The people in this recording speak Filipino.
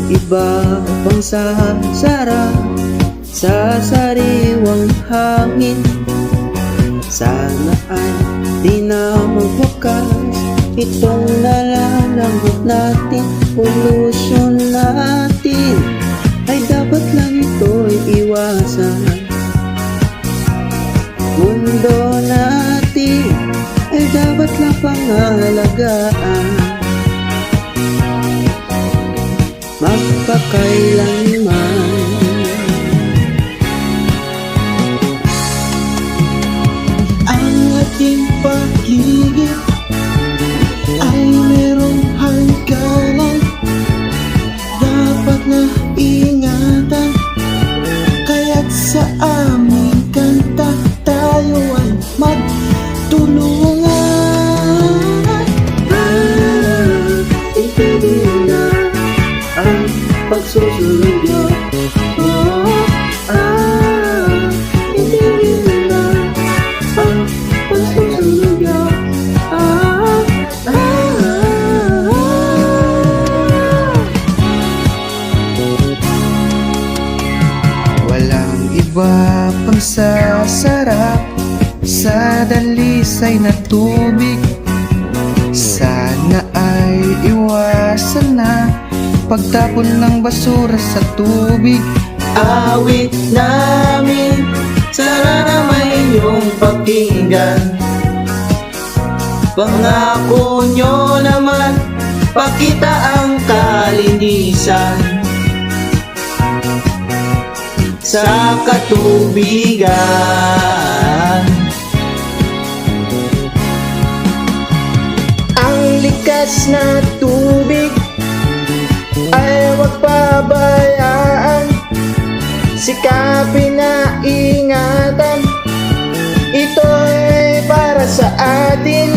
iba pang sasarap sa sariwang hangin. Sana ay di na magwakas itong nalalamog natin. Polusyon natin ay dapat lang ito'y iwasan. Mundo natin ay dapat lang pangalagaan. Magpakailanman ang ating paligid ay merong hangganan, dapat na ingatan. Kaya't sa aming kanta tayo ay magtulungan. Itigil na ang pagsusunog niyo. Itigil na ang pagsusunog niyo. Walang iba pang sasarap sa dalisay na tubig. Sana ay iwasan na pagtapon ng basura sa tubig. Awit namin, sana naman inyong pakinggan. Pangako nyo naman, pakita ang kalinisan sa katubigan. Ang likas na tubig ay huwag pabayaan, sikapin na ingatan. Ito ay para sa atin.